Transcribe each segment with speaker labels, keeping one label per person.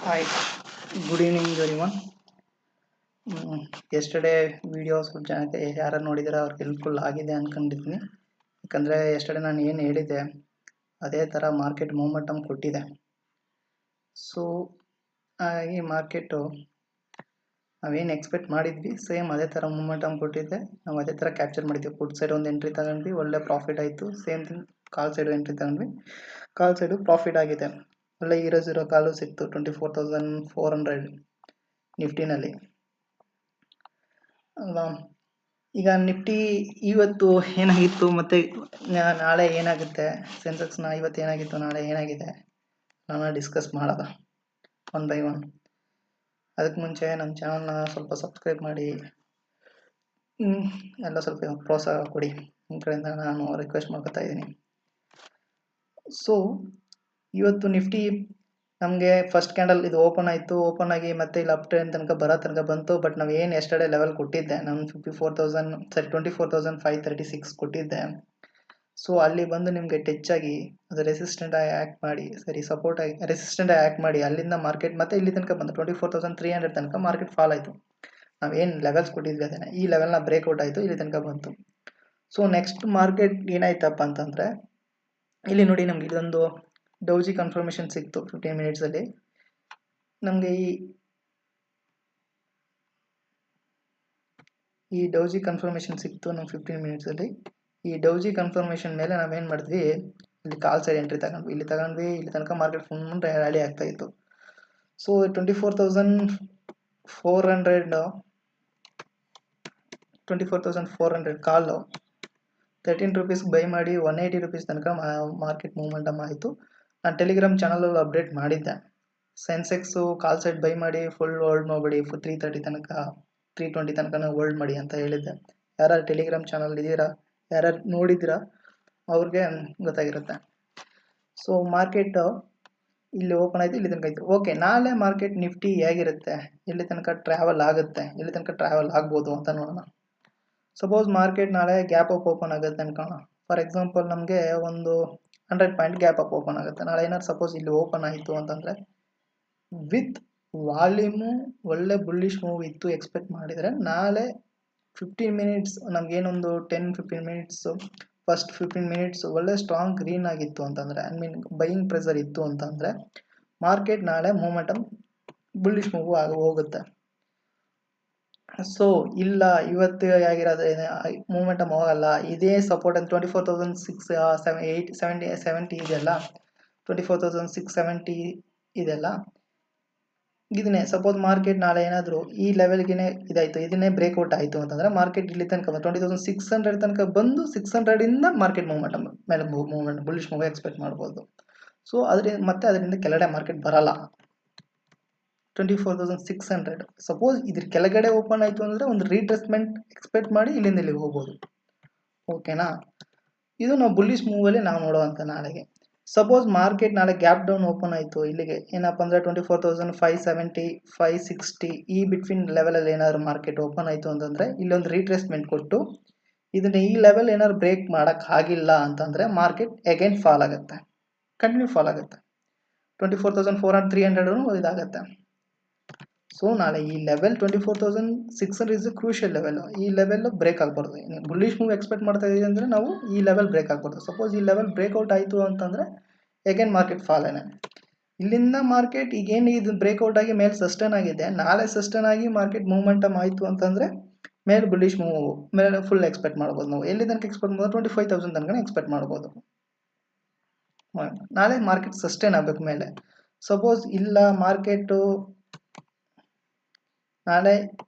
Speaker 1: Hi, good evening everyone. Yesterday video ಸ್ವಲ್ಪ ಜನಕ್ಕೆ ಯಾರು ನೋಡಿದರೆ ಅವ್ರಿಗೆ ಹೆಲ್ಪ್ಫುಲ್ ಆಗಿದೆ ಅಂದ್ಕೊಂಡಿದ್ದೀನಿ. ಯಾಕಂದರೆ yesterday ನಾನು ಏನು ಹೇಳಿದ್ದೆ ಅದೇ ಥರ ಮಾರ್ಕೆಟ್ ಮೊಮೆಂಟಮ್ ಕೊಟ್ಟಿದೆ. ಸೊ ಈ ಮಾರ್ಕೆಟು ನಾವೇನು ಎಕ್ಸ್ಪೆಕ್ಟ್ ಮಾಡಿದ್ವಿ ಸೇಮ್ ಅದೇ ಥರ ಮೊಮೆಂಟಮ್ ಕೊಟ್ಟಿದ್ದೆ. ನಾವು ಅದೇ ಥರ ಕ್ಯಾಪ್ಚರ್ ಮಾಡಿದ್ವಿ. ಪುಟ್ ಸೈಡ್ ಒಂದು ಎಂಟ್ರಿ ತಗೊಂಡ್ವಿ, ಒಳ್ಳೆ ಪ್ರಾಫಿಟ್ ಆಯಿತು. ಸೇಮ್ ಥಿಂಗ್ ಕಾಲ್ ಸೈಡು ಎಂಟ್ರಿ ತಗೊಂಡ್ವಿ, ಕಾಲ್ ಸೈಡು ಪ್ರಾಫಿಟ್ ಆಗಿದೆ. ಒಳ್ಳೆ ಇರೋ ಕಾಲು ಸಿಕ್ತು 24,400 ನಿಫ್ಟಿನಲ್ಲಿ ಅಲ್ವಾ. ಈಗ ನಿಫ್ಟಿ ಇವತ್ತು ಏನಾಗಿತ್ತು ಮತ್ತು ನಾಳೆ ಏನಾಗುತ್ತೆ, ಸೆನ್ಸೆಕ್ಸ್ನ ಇವತ್ತು ಏನಾಗಿತ್ತು ನಾಳೆ ಏನಾಗಿದೆ ನಾನು ಡಿಸ್ಕಸ್ ಮಾಡೋದ ಒನ್ ಬೈ ಒನ್. ಅದಕ್ಕೆ ಮುಂಚೆ ನಮ್ಮ ಚಾನಲ್ನ ಸ್ವಲ್ಪ ಸಬ್ಸ್ಕ್ರೈಬ್ ಮಾಡಿ ಎಲ್ಲ ಸ್ವಲ್ಪ ಪ್ರೋತ್ಸಾಹ ಕೊಡಿ. ನಿಮ್ಮ ಕಡೆಯಿಂದ ನಾನು ರಿಕ್ವೆಸ್ಟ್ ಮಾಡ್ಕೊತಾ ಇದ್ದೀನಿ. ಸೊ ಇವತ್ತು ನಿಫ್ಟಿ ನಮಗೆ ಫಸ್ಟ್ ಕ್ಯಾಂಡಲ್ ಇದು ಓಪನ್ ಆಯಿತು, ಓಪನ್ ಆಗಿ ಮತ್ತೆ ಇಲ್ಲಿ ಅಪ್ ಟ್ರೆಂಡ್ ತನಕ ಬರೋ ತನಕ ಬಂತು. ಬಟ್ ನಾವು ಏನು ಎಸ್ಟರ್ಡೇ ಲೆವೆಲ್ ಕೊಟ್ಟಿದ್ದೆ, ನಾನು 24,536 ಕೊಟ್ಟಿದ್ದೆ. ಸೊ ಅಲ್ಲಿ ಬಂದು ನಿಮಗೆ ಟಚ್ ಆಗಿ ಅದು ರೆಸಿಸ್ಟೆಂಟ್ ಆಗಿ ಆ್ಯಕ್ಟ್ ಮಾಡಿ, ಸಪೋರ್ಟ್ ಆಗಿ ರೆಸಿಸ್ಟೆಂಟ್ ಆಗಿ ಆ್ಯಕ್ಟ್ ಮಾಡಿ ಅಲ್ಲಿಂದ ಮಾರ್ಕೆಟ್ ಮತ್ತೆ ಇಲ್ಲಿ ತನಕ ಬಂದು 24,300 ತನಕ ಮಾರ್ಕೆಟ್ ಫಾಲ್ ಆಯಿತು. ನಾವೇನು ಲೆವೆಲ್ಸ್ ಕೊಟ್ಟಿದ್ವಿ ಅದನ್ನು, ಈ ಲೆವೆಲ್ನ ಬ್ರೇಕ್ಔಟ್ ಆಯಿತು, ಇಲ್ಲಿ ತನಕ ಬಂತು. ಸೊ ನೆಕ್ಸ್ಟ್ ಮಾರ್ಕೆಟ್ ಏನಾಯ್ತಪ್ಪ ಅಂತಂದರೆ, ಇಲ್ಲಿ ನೋಡಿ ನಮ್ಗೆ ಇದೊಂದು ಡೌಜಿ ಕನ್ಫರ್ಮೇಷನ್ ಸಿಕ್ತು 15 ಮಿನಿಟ್ಸಲ್ಲಿ. ನಮಗೆ ಈ ಡೌಜಿ ಕನ್ಫರ್ಮೇಷನ್ ಸಿಕ್ತು ನಮ್ಗೆ 15 ಮಿನಿಟ್ಸಲ್ಲಿ. ಈ ಡೌಜಿ ಕನ್ಫರ್ಮೇಷನ್ ಮೇಲೆ ನಾವೇನು ಮಾಡಿದ್ವಿ, ಇಲ್ಲಿ ಕಾಲ್ ಸೈಡ್ ಎಂಟ್ರಿ ತಗೊಂಡ್ವಿ, ಇಲ್ಲಿ ತನಕ ಮಾರ್ಕೆಟ್ ಫುಲ್ ರ್ಯಾಲಿ ಆಗ್ತಾ ಇತ್ತು. ಸೊ 24,400 ಕಾಲು 13 ರುಪೀಸ್ ಬೈ ಮಾಡಿ 180 ರುಪೀಸ್ ತನಕ ಮಾರ್ಕೆಟ್ ಮೂವ್ಮೆಂಟಮ್ ಆಯಿತು. ನಾನು ಟೆಲಿಗ್ರಾಮ್ ಚಾನಲಲ್ಲಿ ಅಪ್ಡೇಟ್ ಮಾಡಿದ್ದೆ. ಸೆನ್ಸೆಕ್ಸು ಕಾಲ್ ಸೈಡ್ ಬೈ ಮಾಡಿ ಫುಲ್ ಹೋಲ್ಡ್ ಮಾಡಬೇಡಿ, 330 ತನಕ 320 ತನಕ ಹೋಲ್ಡ್ ಮಾಡಿ ಅಂತ ಹೇಳಿದ್ದೆ. ಯಾರು ಟೆಲಿಗ್ರಾಮ್ ಚಾನಲ್ ಇದ್ದೀರಾ, ಯಾರು ನೋಡಿದ್ದೀರಾ ಅವ್ರಿಗೆ ಗೊತ್ತಾಗಿರುತ್ತೆ. ಸೊ ಮಾರ್ಕೆಟು ಇಲ್ಲಿ ಓಪನ್ ಆಯಿತು, ಇಲ್ಲಿ ತನಕ ಆಯಿತು. ಓಕೆ, ನಾಳೆ ಮಾರ್ಕೆಟ್ ನಿಫ್ಟಿ ಹೇಗಿರುತ್ತೆ, ಎಲ್ಲಿ ತನಕ ಟ್ರಾವೆಲ್ ಆಗುತ್ತೆ, ಎಲ್ಲಿ ತನಕ ಟ್ರಾವೆಲ್ ಆಗ್ಬೋದು ಅಂತ ನೋಡೋಣ. ಸಪೋಸ್ ಮಾರ್ಕೆಟ್ ನಾಳೆ ಗ್ಯಾಪ್ ಅಪ್ ಓಪನ್ ಆಗುತ್ತೆ ಅನ್ಕೋಣ. ಫಾರ್ ಎಕ್ಸಾಂಪಲ್ ನಮಗೆ ಒಂದು 100 ಪಾಯಿಂಟ್ ಗ್ಯಾಪ್ ಅಪ್ ಓಪನ್ ಆಗುತ್ತೆ. ನಾಳೆ ಏನಾದ್ರು ಸಪೋಸ್ ಇಲ್ಲಿ ಓಪನ್ ಆಯಿತು ಅಂತಂದರೆ ವಿತ್ ವಾಲ್ಯೂಮು ಒಳ್ಳೆ ಬುಲ್ಲಿಶ್ ಮೂವ್ ಇತ್ತು ಎಕ್ಸ್ಪೆಕ್ಟ್ ಮಾಡಿದರೆ, ನಾಳೆ 15 ಮಿನಿಟ್ಸ್ ನಮಗೇನೊಂದು 10-15 ಮಿನಿಟ್ಸು ಫಸ್ಟ್ 15 ಮಿನಿಟ್ಸ್ ಒಳ್ಳೆ ಸ್ಟ್ರಾಂಗ್ ಗ್ರೀನ್ ಆಗಿತ್ತು ಅಂತಂದರೆ, ಬೈಯಿಂಗ್ ಪ್ರೆಸರ್ ಇತ್ತು ಅಂತಂದರೆ ಮಾರ್ಕೆಟ್ ನಾಳೆ ಮೂಮೆಂಟಮ್ ಬುಲ್ಲಿಶ್ ಮೂವ್ ಹೋಗುತ್ತೆ. ಸೊ ಇಲ್ಲ ಇವತ್ತು ಆಗಿರೋದು ಮೂಮೆಂಟಮ್ ಹೋಗಲ್ಲ, ಇದೇ ಸಪೋರ್ಟ್ ಅಂತ 24,670 ಇದೆಯಲ್ಲ, 24,670 ಇದೆಲ್ಲ, ಇದನ್ನೇ ಸಪೋಸ್ ಮಾರ್ಕೆಟ್ ನಾಳೆ ಏನಾದರೂ ಈ ಲೆವೆಲ್ಗೆ ಇದಾಯಿತು, ಇದನ್ನೇ ಬ್ರೇಕ್ಔಟ್ ಆಯಿತು ಅಂತಂದರೆ ಮಾರ್ಕೆಟ್ ಇಲ್ಲಿ ತನಕ 20,600 ತನಕ ಬಂದು 600ಇಂದ ಮಾರ್ಕೆಟ್ ಮೂವ್ಮೆಂಟಮ್ ಮೇಲೆ ಮೂವ್ಮೆಂಟ್ ಬುಲ್ಲಿಶ್ ಮೂವ್ ಎಕ್ಸ್ಪೆಕ್ಟ್ ಮಾಡ್ಬೋದು. ಸೊ ಅದರಿಂದ ಕೆಳಗಡೆ ಮಾರ್ಕೆಟ್ ಬರಲ್ಲ. 24,600 ಸಪೋಸ್ ಇದ್ರ ಕೆಳಗಡೆ ಓಪನ್ ಆಯಿತು ಅಂದರೆ ಒಂದು ರೀಟ್ರೆಸ್ಮೆಂಟ್ ಎಕ್ಸ್ಪೆಕ್ಟ್ ಮಾಡಿ ಇಲ್ಲಿಂದ ಇಲ್ಲಿಗೆ ಹೋಗ್ಬೋದು. ಓಕೆನಾ, ಇದು ನಾವು ಬುಲ್ಲಿಶ್ ಮೂವಲ್ಲಿ ನಾವು ನೋಡುವಂಥ ನಾಳೆಗೆ. ಸಪೋಸ್ ಮಾರ್ಕೆಟ್ ನಾಳೆ ಗ್ಯಾಪ್ ಡೌನ್ ಓಪನ್ ಆಯಿತು, ಇಲ್ಲಿಗೆ ಏನಪ್ಪ ಅಂದರೆ 24,570 560 ಈ ಬಿಟ್ವೀನ್ ಲೆವೆಲಲ್ಲಿ ಏನಾದ್ರು ಮಾರ್ಕೆಟ್ ಓಪನ್ ಆಯಿತು ಅಂತಂದರೆ ಇಲ್ಲೊಂದು ರೀಟ್ರೇಸ್ಮೆಂಟ್ ಕೊಟ್ಟು ಇದನ್ನು ಈ ಲೆವೆಲ್ ಏನಾದ್ರು ಬ್ರೇಕ್ ಮಾಡೋಕ್ಕಾಗಿಲ್ಲ ಅಂತಂದರೆ ಮಾರ್ಕೆಟ್ ಅಗೈನ್ ಫಾಲ್ ಆಗುತ್ತೆ, ಕಂಟಿನ್ಯೂ ಫಾಲ್ ಆಗುತ್ತೆ. 24,400-300 ಇದಾಗುತ್ತೆ. ಸೊ ನಾಳೆ ಈ ಲೆವೆಲ್ 24,600 ಇಸ್ ಕ್ರೂಷಿಯಲ್ ಲೆವೆಲ್. ಈ ಲೆವೆಲ್ ಬ್ರೇಕ್ ಆಗಬಾರ್ದು. ಬುಲ್ಲಿಶ್ ಮೂವ್ ಎಕ್ಸ್ಪೆಕ್ಟ್ ಮಾಡ್ತಾ ಇದ್ದೀವಿ ಅಂದರೆ ನಾವು ಈ ಲೆವೆಲ್ ಬ್ರೇಕ್ ಆಗಬಾರ್ದು. ಸಪೋಸ್ ಈ ಲೆವೆಲ್ ಬ್ರೇಕ್ಔಟ್ ಆಯಿತು ಅಂತಂದರೆ ಅಗೇನ್ ಮಾರ್ಕೆಟ್ ಫಾಲೇನೆ. ಇಲ್ಲಿಂದ ಮಾರ್ಕೆಟ್ ಈಗೇನು ಇದು ಬ್ರೇಕ್ಔಟ್ ಆಗಿ ಮೇಲೆ ಸಸ್ಟೇನ್ ಆಗಿದೆ, ನಾಳೆ ಸಸ್ಟೇನ್ ಆಗಿ ಮಾರ್ಕೆಟ್ ಮೂವ್ಮೆಂಟಮ್ ಆಯಿತು ಅಂತಂದರೆ ಮೇಲೆ ಬುಲ್ಲಿಶ್ ಮೂವ್ ಮೇಲೆ ಫುಲ್ ಎಕ್ಸ್ಪೆಕ್ಟ್ ಮಾಡ್ಬೋದು. ನಾವು ಎಲ್ಲಿ ತನಕ ಎಕ್ಸ್ಪೆಕ್ಟ್ ಮಾಡ್ಬೋದು, 25,000 ತನಕ ಎಕ್ಸ್ಪೆಕ್ಟ್ ಮಾಡ್ಬೋದು. ನಾಳೆ ಮಾರ್ಕೆಟ್ ಸಸ್ಟೇನ್ ಆಗಬೇಕು ಮೇಲೆ. ಸಪೋಸ್ ಇಲ್ಲ ಮಾರ್ಕೆಟು ನಾಳೆ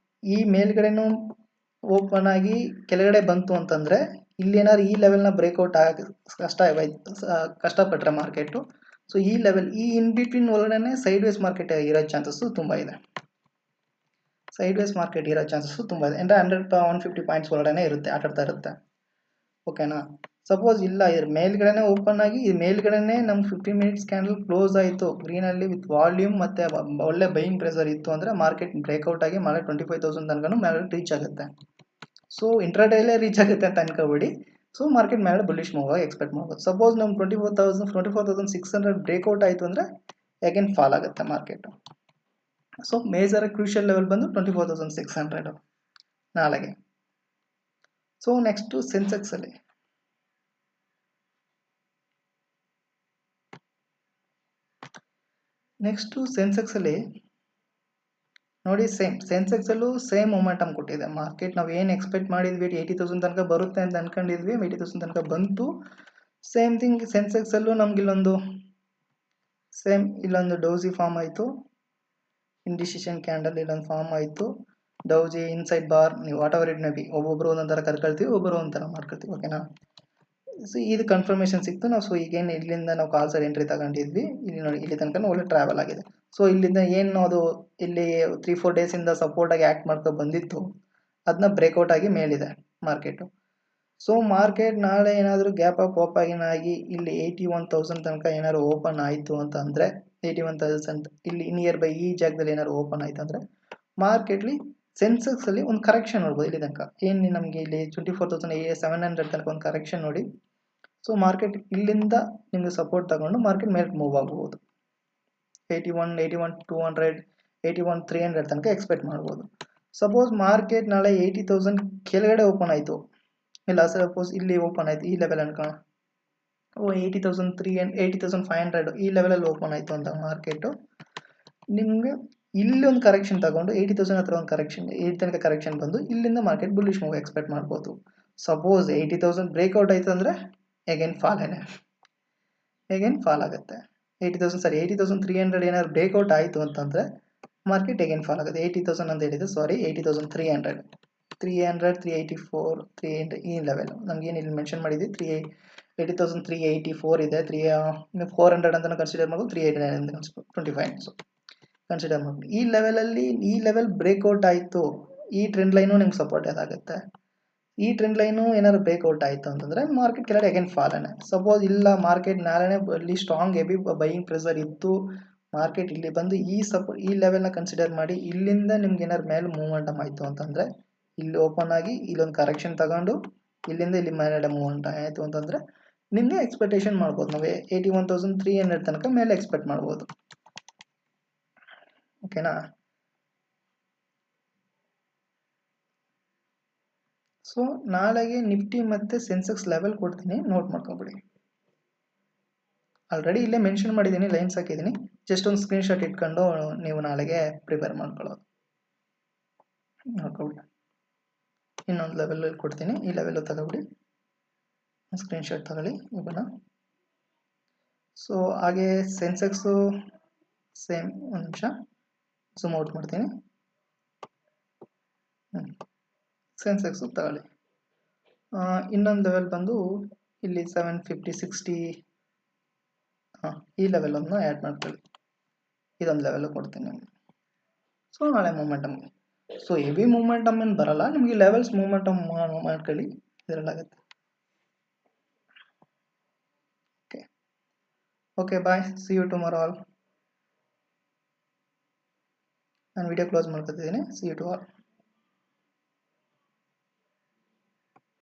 Speaker 1: ಈ ಮೇಲ್ಗಡೆನೂ ಓಪನ್ ಆಗಿ ಕೆಳಗಡೆ ಬಂತು ಅಂತಂದರೆ ಇಲ್ಲೇನಾದ್ರು ಈ ಲೆವೆಲ್ನ ಬ್ರೇಕ್ಔಟ್ ಆಗಿ ಕಷ್ಟಪಟ್ಟರೆ ಮಾರ್ಕೆಟು, ಸೊ ಈ ಲೆವೆಲ್ ಈ ಇನ್ ಬಿಟ್ವೀನ್ ಒಳಗಡೆ ಸೈಡ್ ವೇಸ್ ಮಾರ್ಕೆಟ್ ಇರೋ ಚಾನ್ಸಸ್ಸು ತುಂಬ ಇದೆ. ಸೈಡ್ ವೇಸ್ ಮಾರ್ಕೆಟ್ ಇರೋ ಚಾನ್ಸಸ್ಸು ತುಂಬ ಇದೆ. ಅಂದರೆ 100-150 ಪಾಯಿಂಟ್ಸ್ ಒಳಗಡೆ ಇರುತ್ತೆ, ಆಟಾಡ್ತಾ ಇರುತ್ತೆ. ಓಕೆನಾ, ಸಪೋಸ್ ಇಲ್ಲ ಇದ್ರ ಮೇಲ್ಗಡೆನೇ ಓಪನ್ ಆಗಿ ಈ ಮೇಲ್ಗಡೆನೇ ನಮ್ಮ 15 ಮಿನಿಟ್ಸ್ ಕ್ಯಾಂಡಲ್ ಕ್ಲೋಸ್ ಆಯಿತು ಗ್ರೀನಲ್ಲಿ ವಿತ್ ವಾಲ್ಯೂಮ್ ಮತ್ತು ಒಳ್ಳೆ ಬೈಯಿಂಗ್ ಪ್ರೆಸರ್ ಇತ್ತು ಅಂದರೆ ಮಾರ್ಕೆಟ್ ಬ್ರೇಕ್ಔಟ್ ಆಗಿ ಮೇಲೆ 25,000 ತನಕ ಮೇಲೆ ರೀಚ್ ಆಗುತ್ತೆ. ಸೊ ಇಂಟ್ರಾಡೇಲೇ ರೀಚ್ ಆಗುತ್ತೆ ಅಂತ ಅನ್ಕೋಬೇಡಿ. ಸೊ ಮಾರ್ಕೆಟ್ ಮೇಲೆ ಬುಲ್ಲಿಶ್ ಮೂವ್ ಆಗಿ ಎಕ್ಸ್ಪೆಕ್ಟ್ ಮಾಡ್ಬೋದು. ಸಪೋಸ್ ನಮ್ಮ 24,600 ಬ್ರೇಕ್ಔಟ್ ಆಯಿತು ಅಂದರೆ ಅಗೇನ್ ಫಾಲ್ ಆಗುತ್ತೆ market. So major crucial level ಬಂದು 24,600 ನಾಳೆಗೆ. ಸೊ ನೆಕ್ಸ್ಟು ಸೆನ್ಸೆಕ್ಸಲ್ಲಿ ನೋಡಿ ಸೆನ್ಸೆಕ್ಸಲ್ಲೂ ಸೇಮ್ ಮೊಮೆಂಟಮ್ ಕೊಟ್ಟಿದೆ. ಮಾರ್ಕೆಟ್ ನಾವು ಏನು ಎಕ್ಸ್ಪೆಕ್ಟ್ ಮಾಡಿದ್ವಿ 80,000 ತನಕ ಬರುತ್ತೆ ಅಂತ ಅನ್ಕೊಂಡಿದ್ವಿ, 80,000 ತನಕ ಬಂತು. ಸೇಮ್ ಥಿಂಗ್ ಸೆನ್ಸೆಕ್ಸಲ್ಲೂ ನಮ್ಗೆ ಇಲ್ಲೊಂದು ಡೌಸಿ ಫಾರ್ಮ್ ಆಯಿತು, ಇಂಡಿಸಿಷನ್ ಕ್ಯಾಂಡಲ್ ಇಲ್ಲೊಂದು ಫಾರ್ಮ್ ಆಯಿತು, ಡೌಜಿ ಇನ್ಸೈಡ್ ಬಾರ್, ನೀವು what ever it may be, ಒಬ್ಬೊಬ್ಬರು ಒಂದೊಂಥರ ಕರ್ಕೊಳ್ತೀವಿ, ಒಬ್ಬರು ಒಂಥರ ಮಾಡ್ಕೊಳ್ತೀವಿ. ಓಕೆನಾ? ಸೊ ಇದು ಕನ್ಫರ್ಮೇಷನ್ ಸಿಕ್ತು. ನಾವು ಸೊ ಈಗೇನು ಇಲ್ಲಿಂದ ನಾವು ಕಾಲ್ ಸೈಡ್ ಎಂಟ್ರಿ ತಗೊಂಡಿದ್ವಿ, ಇಲ್ಲಿ ನೋಡಿ ಇಲ್ಲಿ ತನಕ ಒಳ್ಳೆ ಟ್ರಾವೆಲ್ ಆಗಿದೆ. ಸೊ ಇಲ್ಲಿಂದ ಏನು ಅದು ಇಲ್ಲಿ 3-4 ಡೇಸಿಂದ ಸಪೋರ್ಟಾಗಿ ಆ್ಯಕ್ಟ್ ಮಾಡ್ಕೊಂಡು ಬಂದಿತ್ತು, ಅದನ್ನ ಬ್ರೇಕ್ಔಟ್ ಆಗಿ ಮೇಲಿದೆ ಮಾರ್ಕೆಟು. ಸೊ ಮಾರ್ಕೆಟ್ ನಾಳೆ ಏನಾದರೂ ಗ್ಯಾಪ್ ಅಪ್ ಓಪನ್ ಆಗಿ ಇಲ್ಲಿ 81,000 ತನಕ ಏನಾದ್ರು ಓಪನ್ ಆಯಿತು ಅಂತಂದರೆ, 81,000 ಇಲ್ಲಿ ನಿಯರ್ ಬೈ ಈ ಜಾಗದಲ್ಲಿ ಏನಾದ್ರು ಓಪನ್ ಆಯಿತು ಅಂದರೆ ಮಾರ್ಕೆಟ್ಲಿ ಸೆನ್ಸೆಕ್ಸಲ್ಲಿ ಒಂದು ಕರೆಕ್ಷನ್ ನೋಡ್ಬೋದು. ಇಲ್ಲಿ ತನಕ ಏನು ನಮಗೆ ಇಲ್ಲಿ 24,700 ತನಕ ಒಂದು ಕರೆಕ್ಷನ್ ನೋಡಿ. ಸೊ ಮಾರ್ಕೆಟ್ ಇಲ್ಲಿಂದ ನಿಮಗೆ ಸಪೋರ್ಟ್ ತಗೊಂಡು ಮಾರ್ಕೆಟ್ ಮೇಲೆ ಮೂವ್ ಆಗ್ಬೋದು. 81,200, 81,300 ತನಕ ಎಕ್ಸ್ಪೆಕ್ಟ್ ಮಾಡ್ಬೋದು. ಸಪೋಸ್ ಮಾರ್ಕೆಟ್ ನಾಳೆ 80,000 ಕೆಳಗಡೆ ಓಪನ್ ಆಯಿತು, ಇಲ್ಲ ಸಪೋಸ್ ಇಲ್ಲಿ ಓಪನ್ ಆಯಿತು ಈ ಲೆವೆಲ್ ಅನ್ಕೋಣ, 80,300, 80,500 ಈ ಲೆವೆಲಲ್ಲಿ ಓಪನ್ ಆಯಿತು ಅಂತ ಮಾರ್ಕೆಟು, ನಿಮಗೆ ಇಲ್ಲಿ ಒಂದು ಕರೆಕ್ಷನ್ ತಗೊಂಡು 80,000 ಹತ್ರ ಒಂದು ಕರೆಕ್ಷನ್, ಇಲ್ಲಿ ತನಕ ಕರೆಕ್ಷನ್ ಬಂದು ಇಲ್ಲಿಂದ ಮಾರ್ಕೆಟ್ ಬುಲ್ಲಿಶ್ ಮೂವ್ ಎಕ್ಸ್ಪೆಕ್ಟ್ ಮಾಡ್ಬೋದು. ಸಪೋಸ್ 80,000 ಬ್ರೇಕ್ಔಟ್ ಆಯಿತು ಅಂದರೆ ಎಗೇನ್ ಫಾಲ್ ಆಗುತ್ತೆ. 80,300 ಏನಾದ್ರು ಬ್ರೇಕ್ಔಟ್ ಆಯಿತು ಅಂತಂದರೆ ಮಾರ್ಕೆಟ್ ಎಗೇನ್ ಫಾಲ್ ಆಗುತ್ತೆ. 80,000 ಅಂತ ಹೇಳಿದೆ, ಸಾರಿ 80,300, 384, 380 ಈ ಲೆವೆಲ್ ನಮಗೇನು ಇಲ್ಲಿ ಮೆನ್ಷನ್ ಮಾಡಿದ್ವಿ. 80,384 ಇದೆ, 400 ಅಂತ ಕನ್ಸಿಡರ್ ಮಾಡ್ಬೋದು, 389 ಅಂತ 25 ಕನ್ಸಿಡರ್ ಮಾಡ್ಬೋದು. ಈ ಲೆವೆಲ್ ಬ್ರೇಕ್ಔಟ್ ಆಯಿತು, ಈ ಟ್ರೆಂಡ್ ಲೈನು ನಿಮ್ಗೆ ಸಪೋರ್ಟ್ ಆಗುತ್ತೆ. ಈ ಟ್ರೆಂಡ್ ಲೈನು ಏನಾದ್ರು ಬ್ರೇಕ್ಔಟ್ ಆಯಿತು ಅಂತಂದರೆ ಮಾರ್ಕೆಟ್ ಕೆಳಗಡೆ ಅಗೇನ್ ಫಾಲನೆ. ಸಪೋಸ್ ಇಲ್ಲ ಮಾರ್ಕೆಟ್ ನಾಳೆನೇ ಇಲ್ಲಿ ಸ್ಟ್ರಾಂಗ್ ಹೆವಿ ಬೈಯಿಂಗ್ ಪ್ರೆಸರ್ ಇತ್ತು, ಮಾರ್ಕೆಟ್ ಇಲ್ಲಿ ಬಂದು ಈ ಲೆವೆಲ್ನ ಕನ್ಸಿಡರ್ ಮಾಡಿ ಇಲ್ಲಿಂದ ನಿಮ್ಗೆ ಏನಾದ್ರು ಮೇಲೆ ಮೂವ್ಮೆಂಟಮ್ ಆಯಿತು ಅಂತಂದರೆ, ಇಲ್ಲಿ ಓಪನ್ ಆಗಿ ಇಲ್ಲೊಂದು ಕರೆಕ್ಷನ್ ತಗೊಂಡು ಇಲ್ಲಿಂದ ಇಲ್ಲಿ ಮೇಲೆ ಮೂವ್ಮೆಂಟ್ ಆಯಿತು ಅಂತಂದರೆ ನಿಮಗೆ ಎಕ್ಸ್ಪೆಕ್ಟೇಷನ್ ಮಾಡ್ಬೋದು. ನಾವು 81,300 ತನಕ ಮೇಲೆ ಎಕ್ಸ್ಪೆಕ್ಟ್ ಮಾಡ್ಬೋದು. ಓಕೆನಾ? ಸೊ ನಾಳೆಗೆ ನಿಫ್ಟಿ ಮತ್ತು ಸೆನ್ಸೆಕ್ಸ್ ಲೆವೆಲ್ ಕೊಡ್ತೀನಿ, ನೋಟ್ ಮಾಡ್ಕೊಬಿಡಿ. ಆಲ್ರೆಡಿ ಇಲ್ಲೇ ಮೆನ್ಷನ್ ಮಾಡಿದ್ದೀನಿ, ಲೈನ್ಸ್ ಹಾಕಿದ್ದೀನಿ, ಜಸ್ಟ್ ಒಂದು ಸ್ಕ್ರೀನ್ಶಾಟ್ ಇಟ್ಕೊಂಡು ನೀವು ನಾಳೆಗೆ ಪ್ರಿಪೇರ್ ಮಾಡ್ಕೊಳ್ಳೋದು ನೋಡ್ಕೊಬಿಡಿ. ಇನ್ನೊಂದು ಲೆವೆಲಲ್ಲಿ ಕೊಡ್ತೀನಿ, ಈ ಲೆವೆಲ್ ತಗೊಬಿಡಿ, ಸ್ಕ್ರೀನ್ಶಾಟ್ ತಗೊಳ್ಳಿ ಇವನ್ನ. ಸೊ ಹಾಗೆ ಸೆನ್ಸೆಕ್ಸು ಸೇಮ್, ಒಂದು ನಿಮಿಷ ಝೂಮ್ ಔಟ್ ಮಾಡ್ತೀನಿ. ಸೆನ್ಸೆಕ್ಸು ತಗೊಳ್ಳಿ. ಇನ್ನೊಂದು ಲೆವೆಲ್ ಬಂದು ಇಲ್ಲಿ 750, 60 ಈ ಲೆವೆಲನ್ನು ಆ್ಯಡ್ ಮಾಡ್ಕೊಳ್ಳಿ. ಇದೊಂದು ಲೆವೆಲ್ ಕೊಡ್ತೀನಿ ನಿಮಗೆ. ಸೊ ನಾಳೆ ಮೂಮೆಂಟಮ್ಗೆ ಸೊ ಹೆವಿ ಮೂಮೆಂಟಮ್ ಏನು ಬರಲ್ಲ ನಿಮಗೆ, ಲೆವೆಲ್ಸ್ ಮೂಮೆಂಟಮ್ ಮಾಡ್ಕೊಳ್ಳಿ, ಇದರಲ್ಲಾಗುತ್ತೆ. Okay bye, see you tomorrow all. ನಾನು ವಿಡಿಯೋ ಕ್ಲೋಸ್ ಮಾಡ್ಕೊತಿದ್ದೀನಿ. See you to all.